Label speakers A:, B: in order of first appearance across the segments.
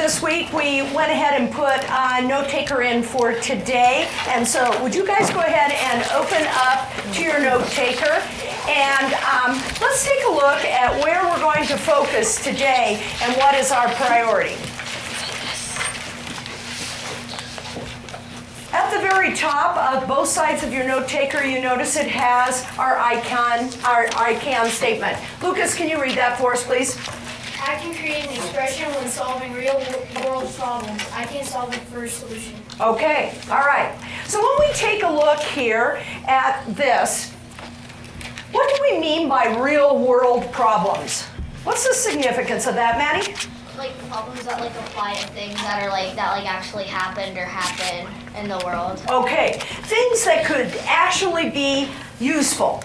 A: this week, we went ahead and put a note taker in for today. And so would you guys go ahead and open up to your note taker? And let's take a look at where we're going to focus today and what is our priority. At the very top of both sides of your note taker, you notice it has our I-CAN statement. Lucas, can you read that for us, please?
B: I can create an expression when solving real-world problems. I can solve the first solution.
A: Okay, all right. So when we take a look here at this, what do we mean by real-world problems? What's the significance of that, Maddie?
C: Like problems that apply to things that are that actually happened or happen in the world.
A: Okay, things that could actually be useful.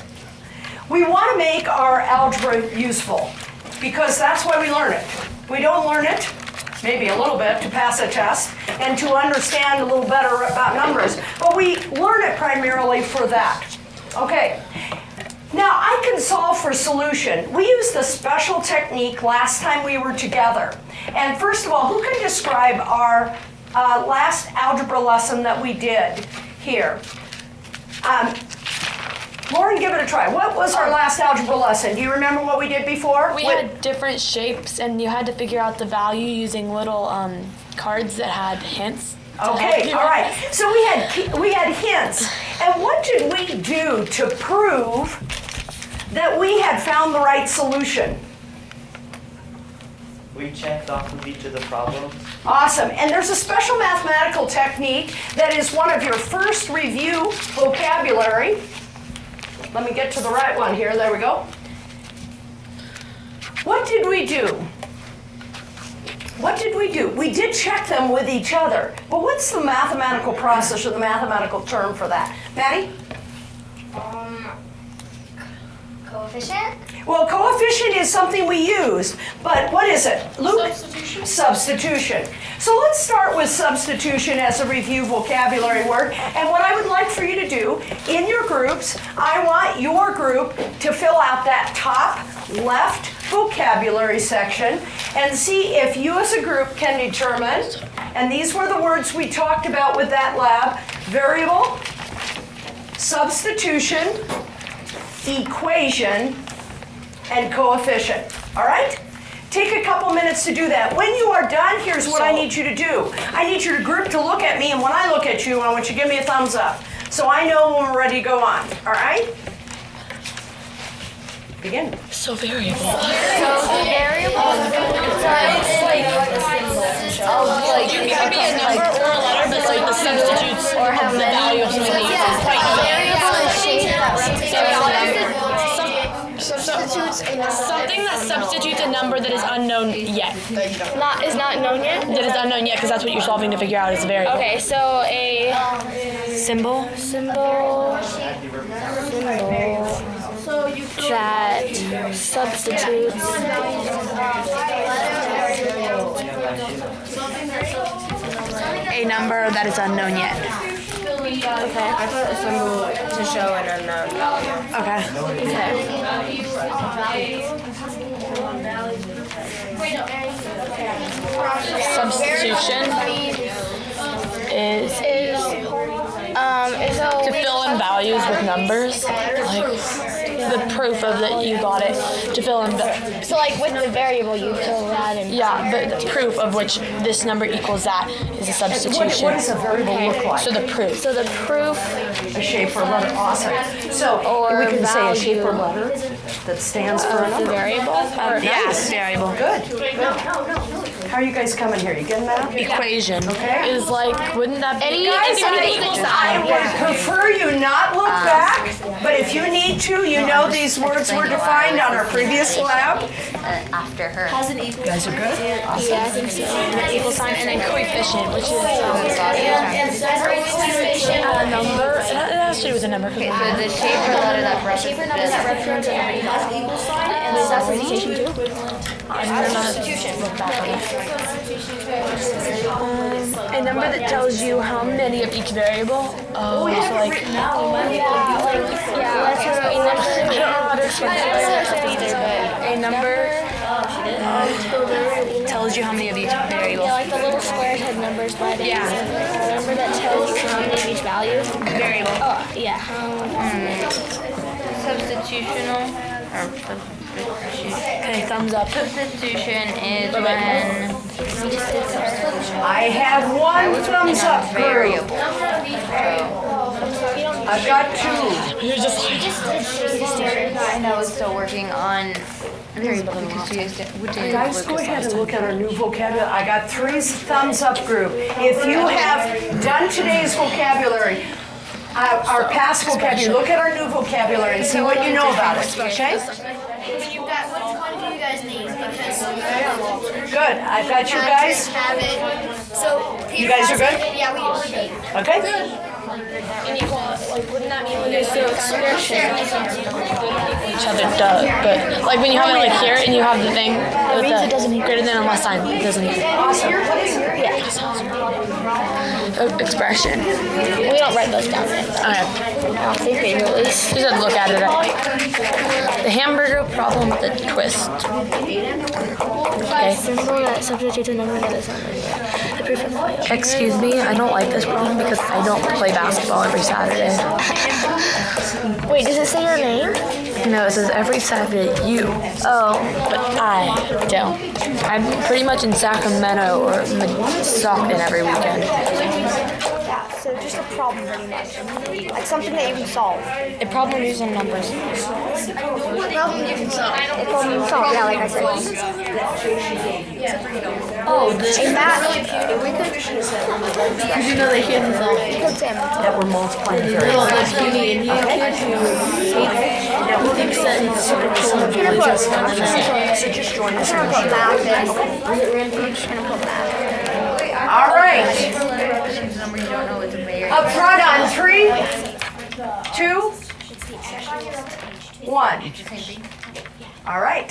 A: We want to make our algebra useful because that's why we learn it. We don't learn it, maybe a little bit, to pass a test and to understand a little better about numbers, but we learn it primarily for that. Okay. Now, I can solve for solution. We used a special technique last time we were together. And first of all, who can describe our last algebra lesson that we did here? Lauren, give it a try. What was our last algebra lesson? Do you remember what we did before?
D: We had different shapes, and you had to figure out the value using little cards that had hints.
A: Okay, all right. So we had hints. And what did we do to prove that we had found the right solution?
E: We checked off of each of the problems.
A: Awesome. And there's a special mathematical technique that is one of your first review vocabulary. Let me get to the right one here. There we go. What did we do? What did we do? We did check them with each other. But what's the mathematical process or the mathematical term for that? Maddie?
C: Coefficient?
A: Well, coefficient is something we use, but what is it? Luke?
B: Substitution.
A: Substitution. So let's start with substitution as a review vocabulary word. And what I would like for you to do in your groups, I want your group to fill out that top left vocabulary section and see if you as a group can determine, and these were the words we talked about with that lab, variable, substitution, equation, and coefficient. All right? Take a couple minutes to do that. When you are done, here's what I need you to do. I need your group to look at me, and when I look at you, I want you to give me a thumbs up so I know when we're ready to go on. All right? Begin.
D: So variable.
C: So the variable
D: It could be a number or a letter, but it's the substitutes or have the value of something. Something that substitutes a number that is unknown yet.
F: Is not known yet?
D: That is unknown yet because that's what you're solving to figure out is a variable.
F: Okay, so a
D: Symbol?
F: that substitutes
D: A number that is unknown yet.
F: okay.
G: I put a symbol to show an unknown value.
D: Substitution is to fill in values with numbers. Like the proof of that you got it to fill in
F: So like with the variable you fill that in.
D: yeah, the proof of which this number equals that is a substitution.
A: What does a variable look like?
D: So the proof.
F: So the proof
A: A shape or letter. Awesome. So
F: Or
A: we can say a shape or
F: value.
A: letter that stands for a
F: of the
A: number.
F: variable.
D: Yes, variable.
A: Good. How are you guys coming here? You getting that?
D: Equation
A: Okay.
D: is like, wouldn't that be
A: Guys,
D: anything that equals
A: I would prefer you not look back, but if you need to, you know these words were defined on our previous lab.
C: After her.
A: You guys are good?
F: Yeah, I think so. And then equal sign and then
D: coefficient, which is a number. It has to do with a number.
C: So the shape or letter that represents
F: equal sign and then substitution too.
D: A number that tells you how many of each variable. Oh, so like.
F: That's what we
D: I don't know how to explain it either, but a number tells tells you how many of each variable.
F: Yeah, like the little squares had numbers by them. Yeah. Remember that tells how many of each value?
D: Variable.
F: Oh, yeah.
H: Substitutional or
D: Okay, thumbs up.
H: substitution is when
A: I have one thumbs up group.
H: variable.
A: I've got two.
D: You're just
H: I know it's still working on variable because she is
A: Guys, go ahead and look at our new vocabulary. I got 3 thumbs up group. If you have done today's vocabulary, our past vocabulary, look at our new vocabulary and see what you know about it, okay?
B: Which one do you guys need? Because
A: Good, I've got you guys.
B: have it. So
A: You guys are good?
B: Yeah, we're good.
A: Okay?
D: each other does, but like when you have it like here and you have the thing with the greater than and less sign, it doesn't. Expression.
F: We don't write those down yet.
D: Okay.
F: I don't think we release.
D: Just have to look at it. The hamburger problem with the twist. Okay.
F: Symbol that substitutes a number that is on the proof of value.
D: Excuse me, I don't like this problem because I don't play basketball every Saturday.
F: Wait, does it say your name?
D: No, it says every Saturday you.
F: Oh.
D: But I don't. I'm pretty much in Sacramento or Stockton every weekend.
F: Yeah, so just a problem pretty much. Like something that you can solve.
D: A problem using numbers.
F: Problem you can solve. A problem you can solve, yeah, like I said.
D: Oh, this.
F: In that, we could
D: Did you know they can't solve?
F: put them.
A: That we're multiplying here.
D: Well, this Judy Indian kid who thinks that he's super cool and really just fun and then
A: So just join us.
F: I'm gonna put math in. I'm just gonna put math.
A: All right.
H: number you don't know is a variable.
A: Up front on 3, 2, 1. All right.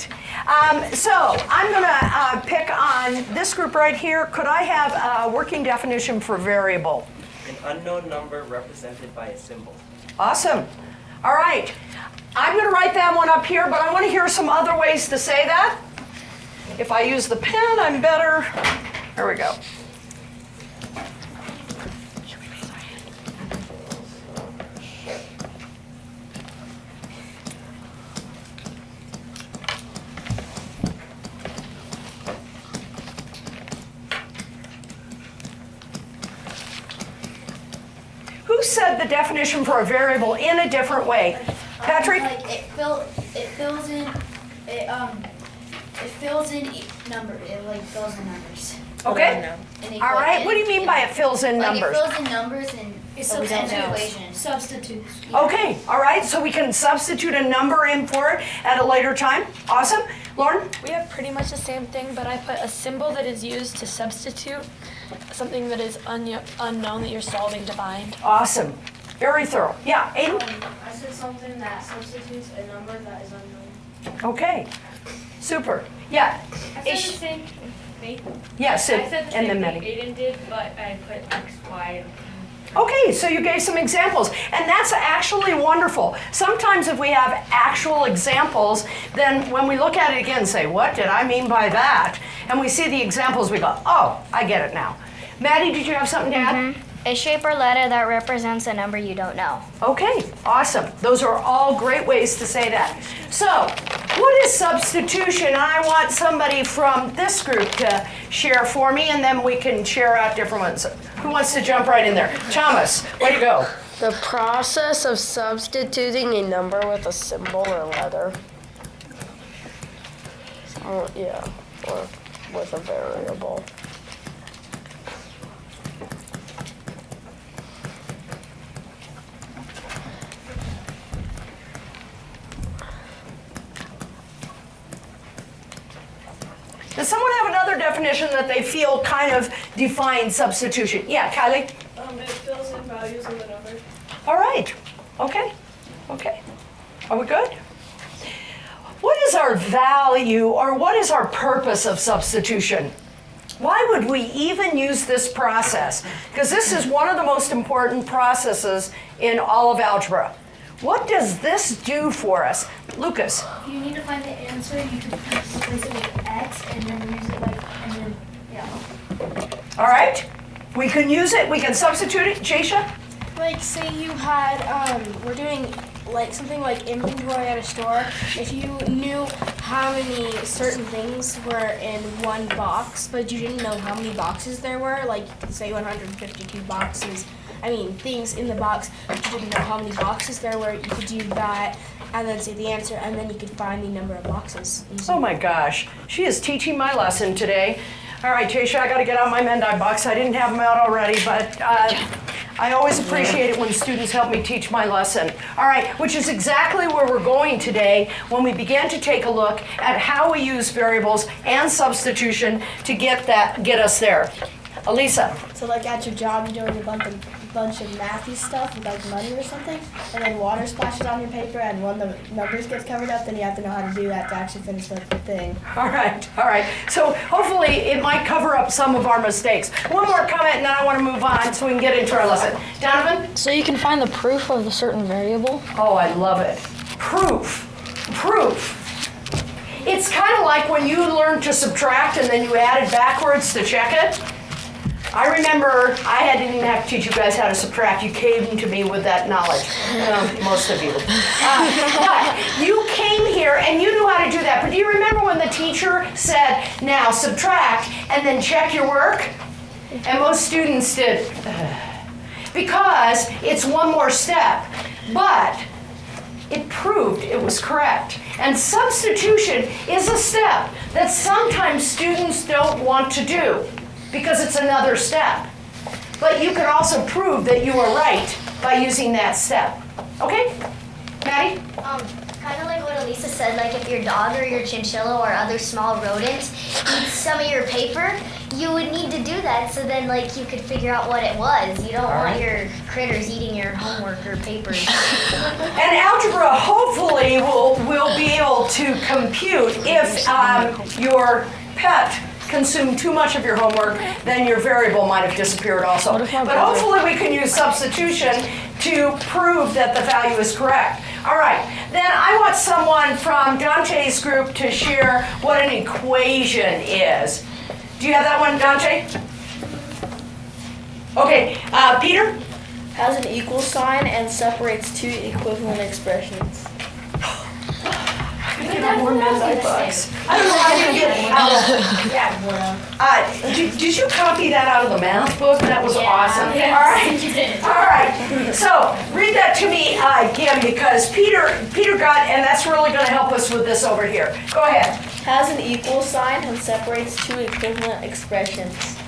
A: So I'm going to pick on this group right here. Could I have a working definition for variable?
E: An unknown number represented by a symbol.
A: Awesome. All right. I'm going to write that one up here, but I want to hear some other ways to say that. If I use the pen, I'm better. There we go. Who said the definition for a variable in a different way? Patrick?
B: Like it fills in number. It like fills in numbers.
A: Okay.
B: And
A: All right. What do you mean by it fills in numbers?
B: Like it fills in numbers and equations. Substitutes.
A: Okay. All right. So we can substitute a number in for it at a later time. Awesome. Lauren?
D: we have pretty much the same thing, but I put a symbol that is used to substitute something that is unknown that you're solving to find.
A: Awesome. Very thorough. Yeah. Aiden?
B: I said something that substitutes a number that is unknown.
A: Okay. Super. Yeah.
I: I said the same thing.
A: Yes.
I: I said the
A: And
I: same
A: then
I: thing
A: Maddie.
I: Aiden did, but I put X, Y.
A: Okay, so you gave some examples, and that's actually wonderful. Sometimes if we have actual examples, then when we look at it again and say, what did I mean by that? And we see the examples, we go, oh, I get it now. Maddie, did you have something to add?
C: A shape or letter that represents a number you don't know.
A: Okay, awesome. Those are all great ways to say that. So, what is substitution? I want somebody from this group to share for me, and then we can share out different ones. Who wants to jump right in there? Thomas, way to go.
G: The process of substituting a number with a symbol or letter. Oh, yeah, or with a variable.
A: Does someone have another definition that they feel kind of defines substitution? Yeah, Kylie?
I: It fills in values in the number.
A: All right. Okay. Okay. Are we good? What is our value or what is our purpose of substitution? Why would we even use this process? Because this is one of the most important processes in all of algebra. What does this do for us? Lucas?
B: If you need to find the answer, you can replace it with X and then use it and then, yeah.
A: All right. We can use it. We can substitute it. Jasha?
F: Like, say you had, we're doing like something like inventory at a store. If you knew how many certain things were in one box, but you didn't know how many boxes there were, like say 152 boxes, things in the box, but you didn't know how many boxes there were, you could do that and then say the answer, and then you could find the number of boxes.
A: Oh my gosh. She is teaching my lesson today. All right, Jasha, I got to get out my Mendai box. I didn't have them out already, but I always appreciate it when students help me teach my lesson. All right, which is exactly where we're going today when we begin to take a look at how we use variables and substitution to get us there. Elisa.
F: So like at your job, you're doing a bunch of mathy stuff with like money or something, and then water splashes on your paper, and when the numbers get covered up, then you have to know how to do that to actually finish the thing.
A: All right. So hopefully it might cover up some of our mistakes. One more comment and then I want to move on so we can get into our lesson. Donovan?
D: So you can find the proof of a certain variable?
A: Oh, I love it. Proof. It's kind of like when you learn to subtract and then you add it backwards to check it. I remember I didn't even have to teach you guys how to subtract. You came to me with that knowledge, most of you. But you came here and you knew how to do that. But do you remember when the teacher said, now subtract and then check your work? And most students did. Because it's one more step. But it proved it was correct. And substitution is a step that sometimes students don't want to do, because it's another step. But you can also prove that you are right by using that step. Okay? Maddie?
C: Kind of like what Elisa said, like if your dog or your chinchilla or other small rodents eat some of your paper, you would need to do that so then like you could figure out what it was. You don't want your critters eating your homework or papers.
A: And algebra hopefully will be able to compute if your pet consumed too much of your homework, then your variable might have disappeared also. But hopefully we can use substitution to prove that the value is correct. All right, then I want someone from Dante's group to share what an equation is. Do you have that one, Dante? Okay, Peter?
G: Has an equal sign and separates two equivalent expressions.
A: I have more Mendai books. I don't know how you get did you copy that out of the math book? That was awesome. All right. So read that to me again, because Peter got, and that's really going to help us with this over here. Go ahead.
G: Has an equal sign and separates two equivalent expressions.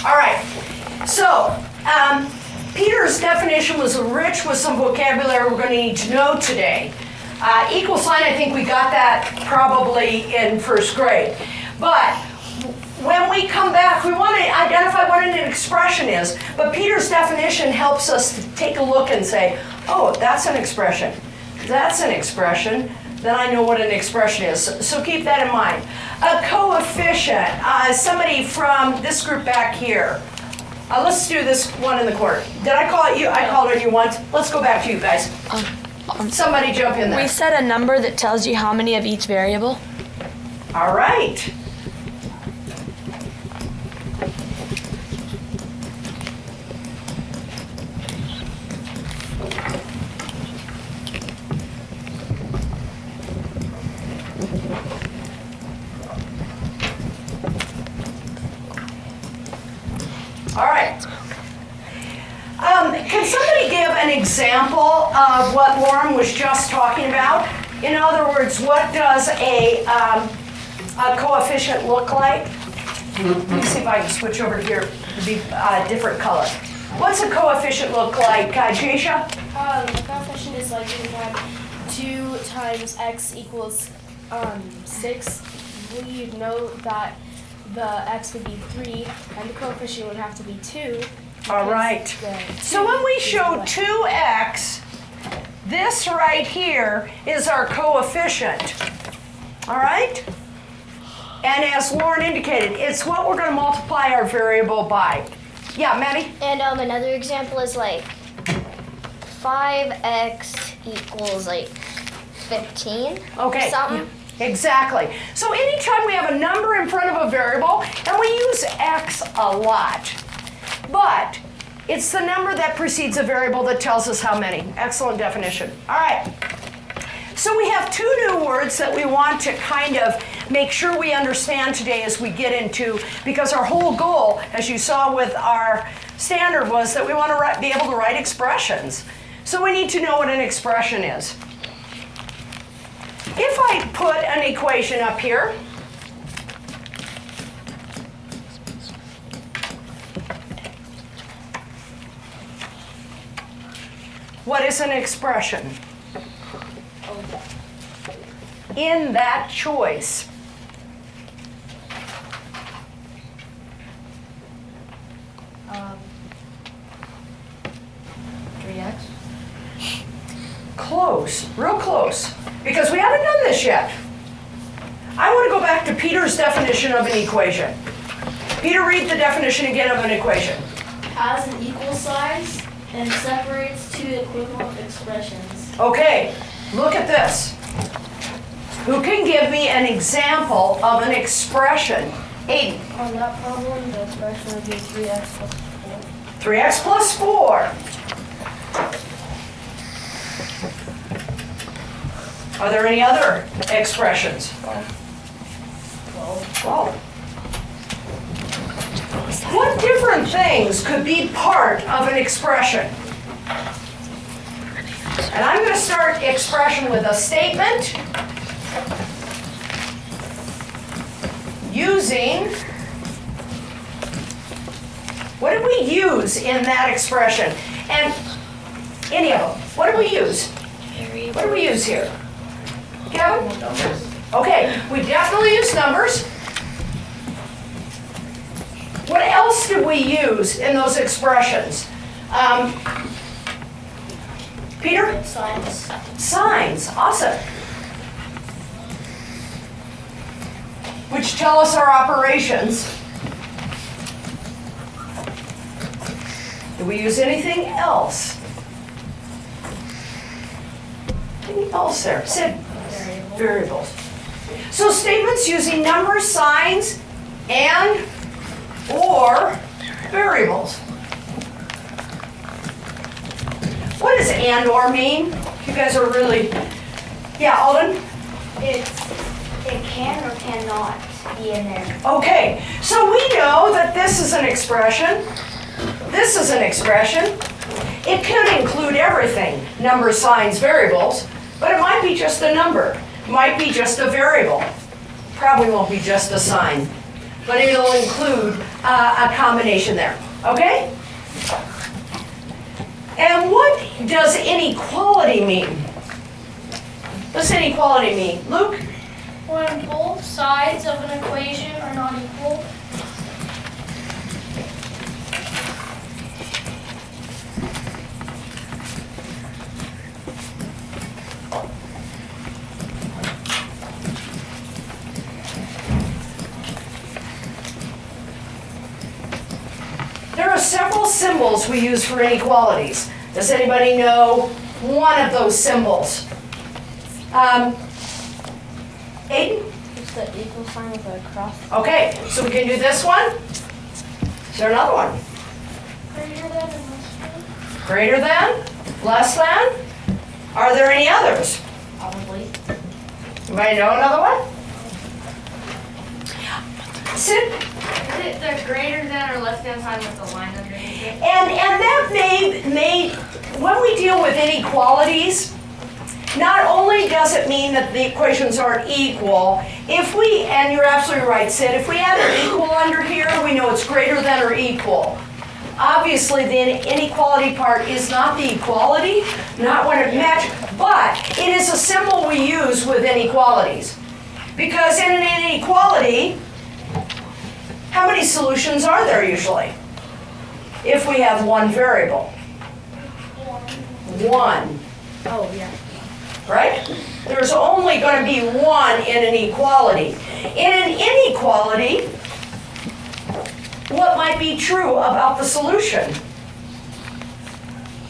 A: All right, so Peter's definition was rich with some vocabulary we're going to need to know today. Equal sign, I think we got that probably in first grade. But when we come back, we want to identify what an expression is. But Peter's definition helps us to take a look and say, oh, that's an expression. That's an expression. Then I know what an expression is. So keep that in mind. A coefficient. Somebody from this group back here. Let's do this one in the corner. Did I call it you? I called it you once. Let's go back to you guys. Somebody jump in there.
D: We set a number that tells you how many of each variable.
A: All right. All right. Can somebody give an example of what Lauren was just talking about? In other words, what does a coefficient look like? Let me see if I can switch over here to be a different color. What's a coefficient look like, Jasha?
F: The coefficient is like you have 2 times x equals 6. You know that the x would be 3, and the coefficient would have to be 2.
A: All right. So when we show 2x, this right here is our coefficient. All right? And as Lauren indicated, it's what we're going to multiply our variable by. Yeah, Maddie?
C: And another example is like 5x equals like 15.
A: Okay.
C: Something.
A: Exactly. So anytime we have a number in front of a variable, and we use x a lot, but it's the number that precedes a variable that tells us how many. Excellent definition. All right. So we have 2 new words that we want to kind of make sure we understand today as we get into, because our whole goal, as you saw with our standard, was that we want to be able to write expressions. So we need to know what an expression is. If I put an equation up here, what is an expression? In that choice. Close, real close, because we haven't done this yet. I want to go back to Peter's definition of an equation. Peter, read the definition again of an equation.
B: Has an equal size and separates two equivalent expressions.
A: Okay, look at this. Who can give me an example of an expression? Aiden.
F: On that problem, the expression would be 3x plus 4.
A: 3x plus 4. Are there any other expressions? 12. What different things could be part of an expression? And I'm going to start expression with a statement using, what did we use in that expression? And any of them. What did we use? What did we use here? Kevin?
E: Numbers.
A: Okay, we definitely use numbers. What else did we use in those expressions? Peter?
B: Signs.
A: Signs, awesome. Which tell us our operations. Do we use anything else? Anything else there? Sid? Variables. So statements using numbers, signs, and or variables. What does and or mean? You guys are really, yeah, Alden?
C: It can or cannot be in there.
A: Okay, so we know that this is an expression. This is an expression. It could include everything, numbers, signs, variables, but it might be just a number. Might be just a variable. Probably won't be just a sign, but it'll include a combination there, okay? And what does inequality mean? What does inequality mean? Luke?
B: When both sides of an equation are not equal.
A: There are several symbols we use for inequalities. Does anybody know one of those symbols? Aiden?
F: It's the equal sign with a cross.
A: Okay, so we can do this one. Is there another one?
B: Greater than and less than.
A: Greater than? Less than? Are there any others?
B: Probably.
A: Anybody know another one? Sid?
I: Is it the greater than or less than sign with the line underneath it?
A: And that may, when we deal with inequalities, not only does it mean that the equations aren't equal, if we, and you're absolutely right, Sid, if we add an equal under here, we know it's greater than or equal. Obviously, the inequality part is not the equality, not when it matches, but it is a symbol we use with inequalities. Because in an inequality, How many solutions are there usually? If we have one variable. One.
F: Oh, yeah.
A: Right? There's only going to be one in an equality. In an inequality, what might be true about the solution?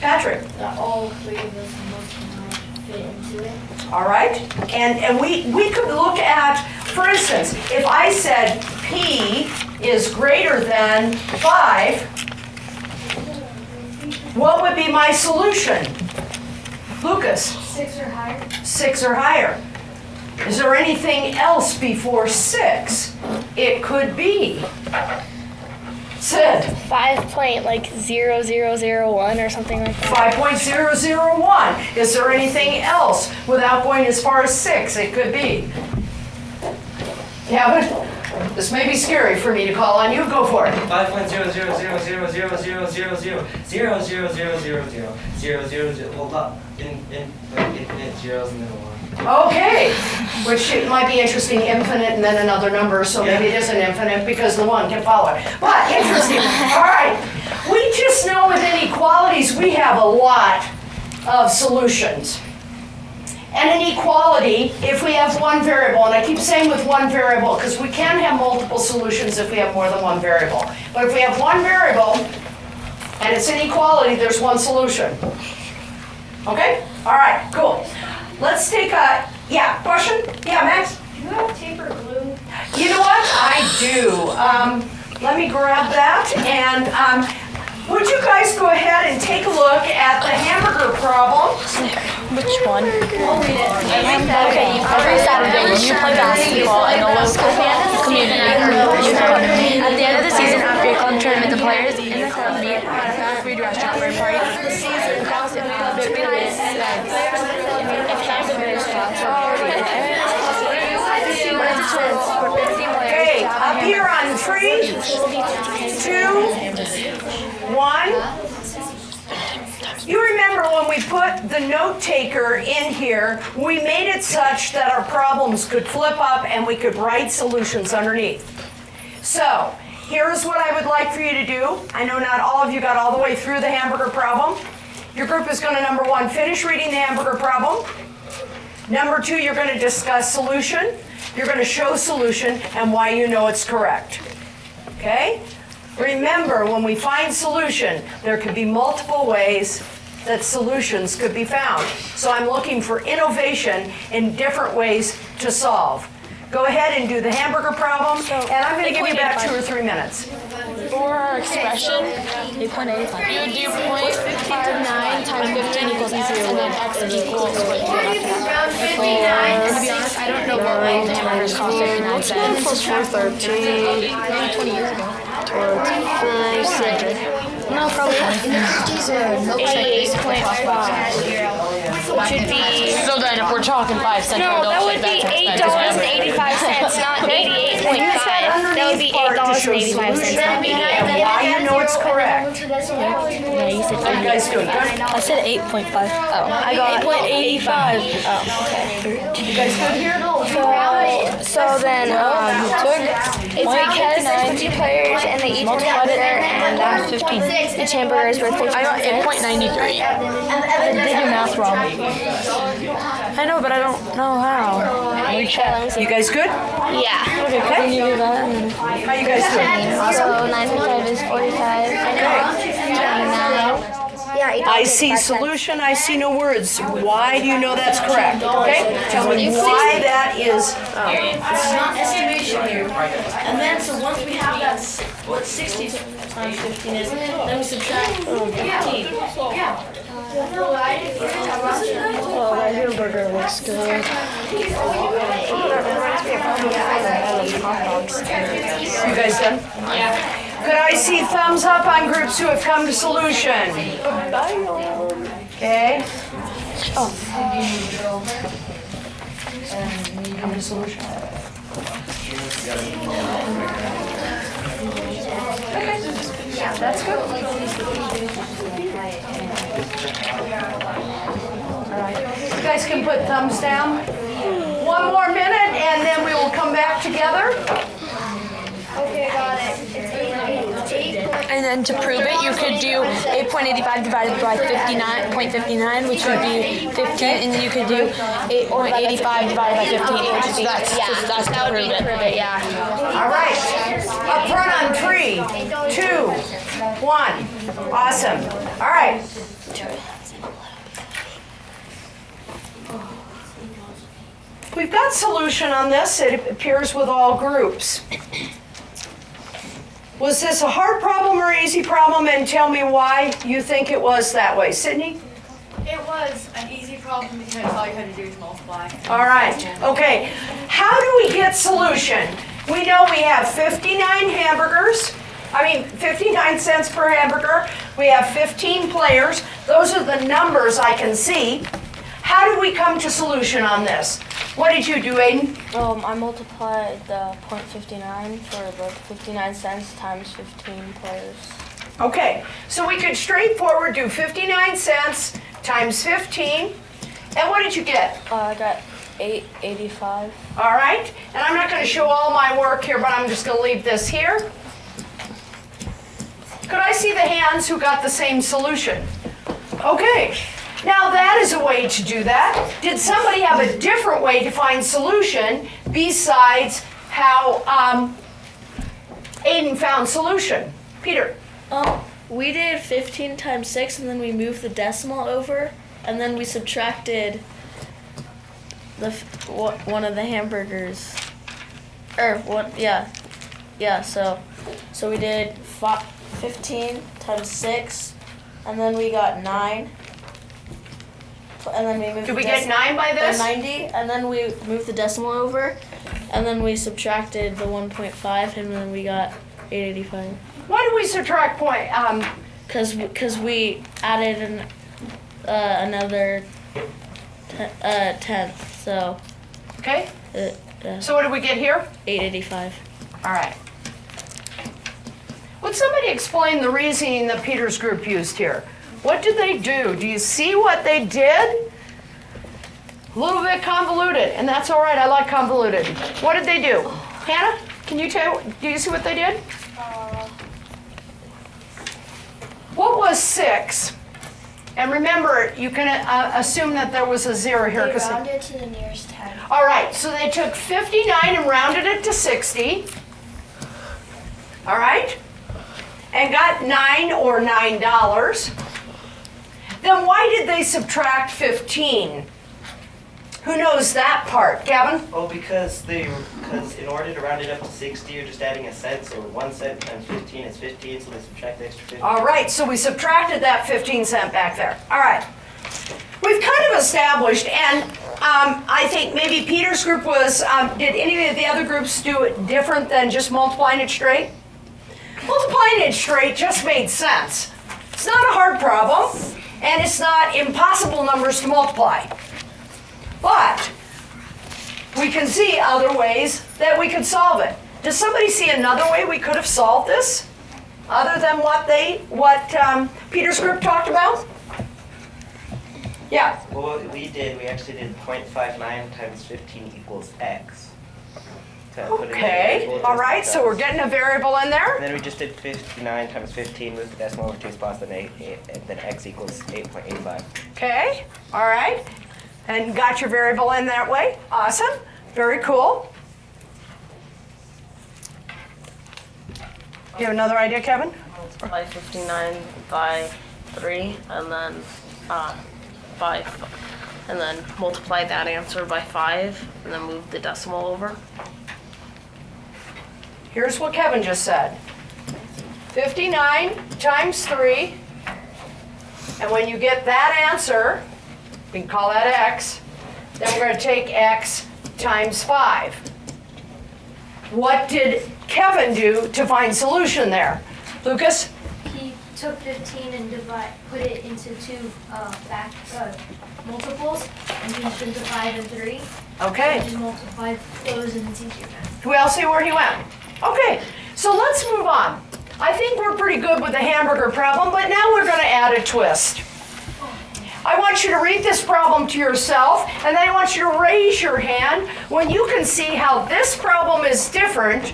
A: Patrick?
B: That all three of us must not fit into it.
A: All right? And we could look at, for instance, if I said P is greater than 5, what would be my solution? Lucas?
B: 6 or higher.
A: 6 or higher. Is there anything else before 6? It could be. Sid?
F: 5.0001 or something like that.
A: 5.001. Is there anything else without going as far as 6? It could be. Kevin? This may be scary for me to call on you. Go for it.
E: 5.00000000000000000. Well, infinite zeros and then a 1.
A: Okay. Which it might be interesting, infinite and then another number, so maybe it isn't infinite because the 1 can follow it. But interesting. All right. We just know with inequalities we have a lot of solutions. And an equality, if we have one variable, and I keep saying with one variable because we can have multiple solutions if we have more than one variable. But if we have one variable and it's an equality, there's one solution. Okay? All right, cool. Let's take a, question? Yeah, Max?
B: Do you have tape or glue?
A: You know what? I do. Let me grab that. And would you guys go ahead and take a look at the hamburger problem?
D: Which one?
H: Okay, every Saturday when you play basketball in the local community youth club, at the end of the season after your club tournament, the players in the club meet at a fast food restaurant for a party. It would be nice if hamburgers cost
A: Okay, up here on 3, 2, 1. You remember when we put the note taker in here, we made it such that our problems could flip up and we could write solutions underneath. So, here's what I would like for you to do. I know not all of you got all the way through the hamburger problem. Your group is going to, number 1, finish reading the hamburger problem. Number 2, you're going to discuss solution. You're going to show solution and why you know it's correct. Okay? Remember, when we find solution, there could be multiple ways that solutions could be found. So I'm looking for innovation in different ways to solve. Go ahead and do the hamburger problem, and I'm going to give you about 2 or 3 minutes.
D: For our expression, 8.85. You would do 0.59 times 15 equals 0, and then x equals what you have. To be honest, I don't know what way the hamburgers cost 59 cents.
G: This is 413.
D: Maybe 20 years ago.
G: 500.
H: No, probably
F: 8.50, which would be...
D: So then if we're talking 5 cents,
F: No, that would be $8.85, not 88.5. That would be $8.85.
A: And why you know it's correct.
H: Yeah, you said
A: How you guys doing? Good?
D: I said 8.5. Oh,
F: I got
D: 8.85.
A: You guys good here?
F: So then, it's because there's 50 players and they each have dinner and
D: 15.
F: each hamburger is worth 50
D: I got 8.93.
H: I did your math wrong.
D: I know, but I don't know how.
A: You guys good?
F: Yeah.
D: Okay, can you do that?
A: How you guys doing?
H: So 9.5 is 45. 29. Yeah,
A: I see solution, I see no words. Why do you know that's correct? Okay? Tell me why that is.
I: It's not estimation here. And then, so once we have that, what 60 times 15 is, then we subtract 15.
G: Oh, that hamburger looks good.
A: You guys done? Yeah. Could I see thumbs up on groups who have come to solution? Okay. Come to solution. Okay. That's good. All right. You guys can put thumbs down. 1 more minute and then we will come back together.
B: Okay, got it. It's 8.
H: And then to prove it, you could do 8.85 divided by 59.59, which would be 15, and then you could do 8.85 divided by 15, which is that's to prove it.
I: Yeah.
A: All right. Up front on 3, 2, 1. Awesome. All right. We've got solution on this. It appears with all groups. Was this a hard problem or easy problem? And tell me why you think it was that way. Sydney?
D: It was an easy problem because all you had to do is multiply.
A: All right. Okay. How do we get solution? We know we have 59 hamburgers. 59 cents per hamburger. We have 15 players. Those are the numbers I can see. How do we come to solution on this? What did you do, Aiden?
F: I multiplied the 0.59 for the 59 cents times 15 players.
A: Okay, so we could straightforward do 59 cents times 15. And what did you get?
F: I got 8.85.
A: All right, and I'm not going to show all my work here, but I'm just going to leave this here. Could I see the hands who got the same solution? Okay, now that is a way to do that. Did somebody have a different way to find solution besides how Aiden found solution? Peter?
I: We did 15 times 6, and then we moved the decimal over, and then we subtracted one of the hamburgers. So we did 15 times 6, and then we got 9. And then we moved.
A: Did we get 9 by this?
I: 90, and then we moved the decimal over, and then we subtracted the 1.5, and then we got 8.85.
A: Why did we subtract point?
I: Because we added another tenth, so
A: Okay,
I: yeah,
A: so what did we get here?
I: 8.85.
A: All right. Would somebody explain the reasoning that Peter's group used here? What did they do? Do you see what they did? A little bit convoluted, and that's all right. I like convoluted. What did they do? Hannah, can you tell? Do you see what they did? What was 6? And remember, you can assume that there was a 0 here.
B: They rounded to the nearest 10.
A: All right, so they took 59 and rounded it to 60. All right? And got 9 or $9. Then why did they subtract 15? Who knows that part? Gavin?
E: Oh, because in order to round it up to 60, you're just adding a cent. So 1 cent times 15 is 15, so they subtract the extra 15.
A: All right, so we subtracted that 15 cent back there. All right. We've kind of established, and I think maybe Peter's group was, did any of the other groups do it different than just multiplying it straight? Multiplying it straight just made sense. It's not a hard problem, and it's not impossible numbers to multiply. But we can see other ways that we could solve it. Does somebody see another way we could have solved this? Other than what Peter's group talked about? Yeah.
E: Well, what we actually did 0.59 times 15 equals x.
A: Okay, all right, so we're getting a variable in there.
E: And then we just did 59 times 15 with the decimal over 2 spots, and then x equals 8.85.
A: Okay, all right. And got your variable in that way. Awesome, very cool. You have another idea, Kevin?
G: Multiply 59 by 3 and then and then multiply that answer by 5 and then move the decimal over.
A: Here's what Kevin just said. 59 times 3, and when you get that answer, we can call that x, then we're going to take x times 5. What did Kevin do to find solution there? Lucas?
B: He took 15 and put it into 2 multiples, and he did the 5 and 3.
A: Okay.
B: And just multiplied those, and it's easier now.
A: Who else see where he went? Okay, so let's move on. I think we're pretty good with the hamburger problem, but now we're going to add a twist. I want you to read this problem to yourself, and then I want you to raise your hand when you can see how this problem is different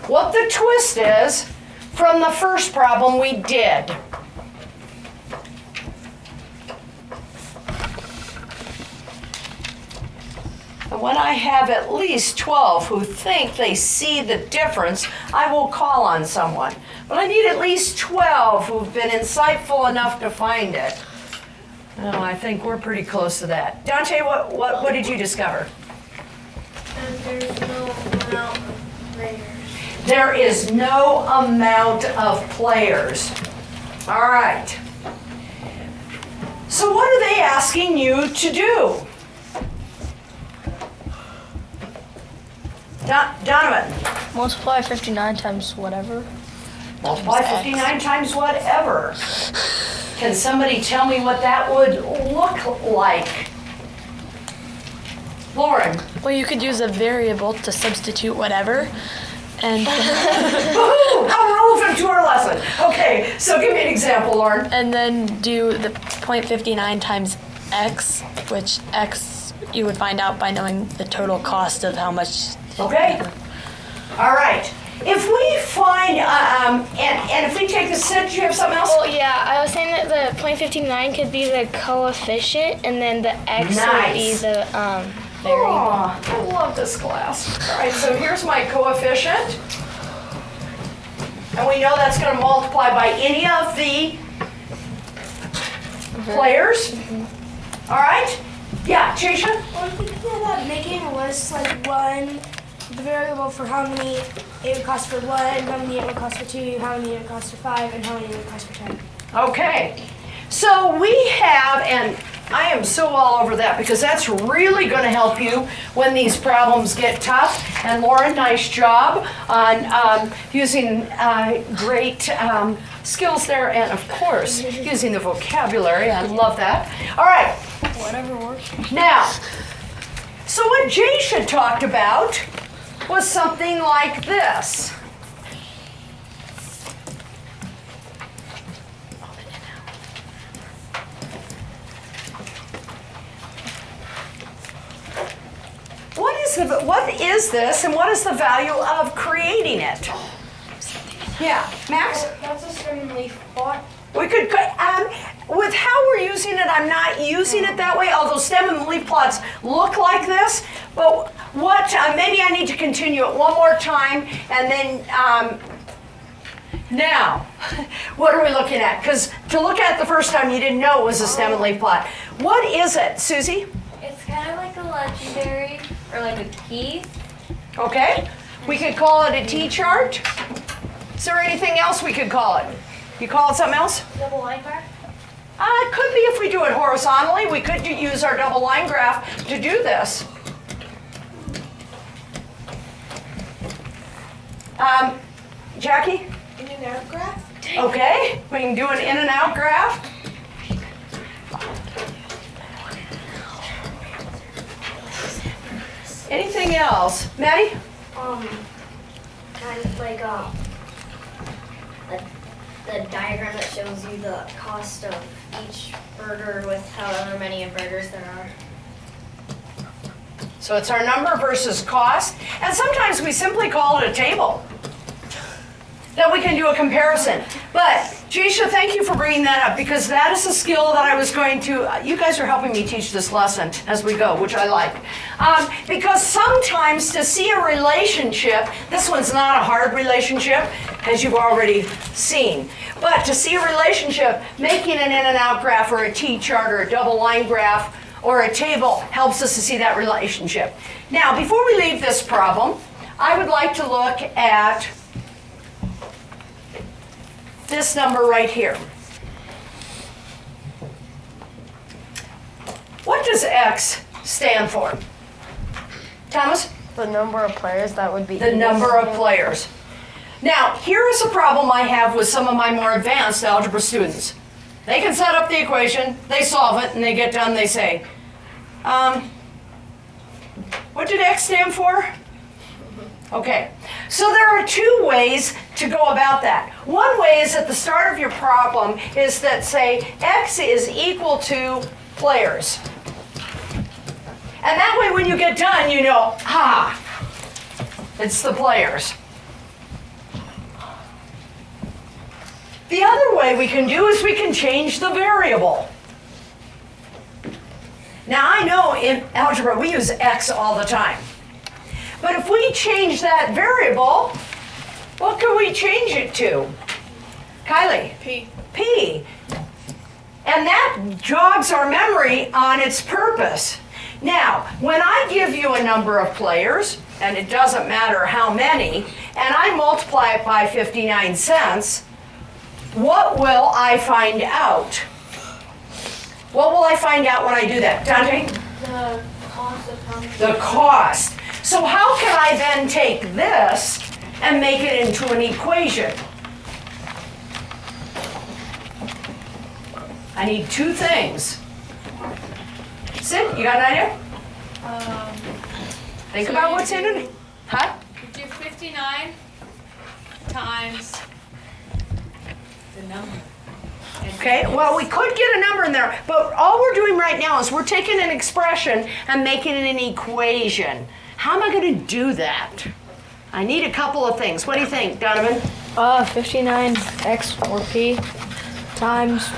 A: what the twist is from the first problem we did. And when I have at least 12 who think they see the difference, I will call on someone. But I need at least 12 who've been insightful enough to find it. Oh, I think we're pretty close to that. Dante, what did you discover?
B: There's no amount of players.
A: There is no amount of players. All right. So what are they asking you to do? Donovan,
H: Multiply 59 times whatever.
A: multiply 59 times whatever. Can somebody tell me what that would look like? Lauren.
H: Well, you could use a variable to substitute whatever. And
A: Woohoo! How relevant to our lesson. Okay, so give me an example, Lauren.
H: and then do the 0.59 times x, which x you would find out by knowing the total cost of how much.
A: Okay. All right. If we find, and if we take the set, do you have something else?
F: Well, yeah, I was saying that the 0.59 could be the coefficient, and then the x would be
A: Nice.
F: the variable.
A: Oh, I love this class. All right, so here's my coefficient. And we know that's going to multiply by any of the players. All right? Yeah, Chasha?
F: Well, I'm thinking about making a list, like one, the variable for how many it would cost for one, how many it would cost for two, how many it would cost for five, and how many it would cost for 10.
A: Okay. So we have, and I am so all over that because that's really going to help you when these problems get tough. And Lauren, nice job on using great skills there, and of course, using the vocabulary. I love that. All right.
H: Whatever works.
A: Now, so what Jasha talked about was something like this. What is this, and what is the value of creating it? Yeah, Max?
F: That's a stem and leaf plot.
A: We could, with how we're using it, I'm not using it that way, although stem and leaf plots look like this. But what, maybe I need to continue it one more time, and then, now, what are we looking at? Because to look at it the first time, you didn't know it was a stem and leaf plot. What is it, Susie?
B: It's kind of like a legendary or like a key.
A: Okay, we could call it a T-chart. Is there anything else we could call it? You call it something else?
B: Double line graph.
A: It could be if we do it horizontally. We could use our double line graph to do this. Jackie?
F: In and out graph?
A: Okay, we can do an in and out graph. Anything else? Maddie?
C: Kind of like the diagram that shows you the cost of each burger with however many burgers there are.
A: So it's our number versus cost. And sometimes we simply call it a table. That we can do a comparison. But Jasha, thank you for bringing that up because that is a skill that I was going to, you guys are helping me teach this lesson as we go, which I like. Because sometimes to see a relationship, this one's not a hard relationship, as you've already seen. But to see a relationship, making an in and out graph or a T-chart or a double line graph or a table helps us to see that relationship. Now, before we leave this problem, I would like to look at this number right here. What does X stand for? Thomas?
G: The number of players that would be.
A: The number of players. Now, here is a problem I have with some of my more advanced algebra students. They can set up the equation, they solve it, and they get done, they say, what did X stand for? Okay, so there are two ways to go about that. One way is at the start of your problem is that say X is equal to players. And that way when you get done, you know, it's the players. The other way we can do is we can change the variable. Now I know in algebra we use x all the time. But if we change that variable, what can we change it to? Kylie?
F: P.
A: P. And that jogs our memory on its purpose. Now, when I give you a number of players, and it doesn't matter how many, and I multiply it by 59 cents, what will I find out? What will I find out when I do that? Dante?
B: The cost of how much.
A: The cost. So how can I then take this and make it into an equation? I need two things. Sid, you got an idea? Think about what's in it. Huh?
J: You do 59 times the number.
A: Okay, well, we could get a number in there, but all we're doing right now is we're taking an expression and making it an equation. How am I going to do that? I need a couple of things. What do you think, Donovan?
D: 59x or p times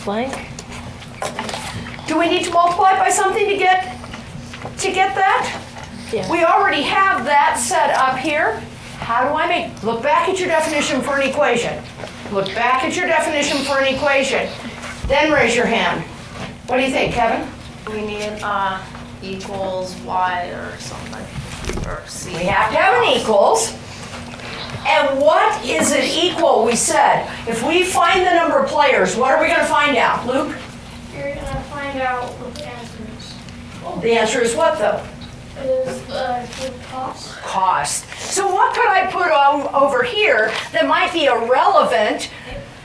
D: blank.
A: Do we need to multiply by something to get that?
D: Yeah.
A: We already have that set up here. How do I make, look back at your definition for an equation. Look back at your definition for an equation. Then raise your hand. What do you think, Kevin?
I: We need equals y or something. Or c.
A: We have to have an equals. And what is it equal, we said? If we find the number of players, what are we going to find out? Luke?
B: You're gonna find out what the answer is.
A: The answer is what, though?
B: Is the cost.
A: Cost. So what could I put over here that might be irrelevant?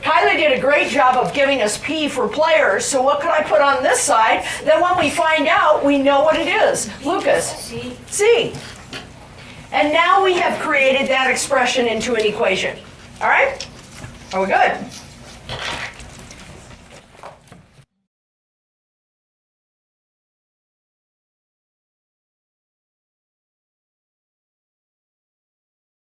A: Kylie did a great job of giving us P for players, so what could I put on this side that when we find out, we know what it is? Lucas?
B: C.
A: C. And now we have created that expression into an equation. All right? Are we good?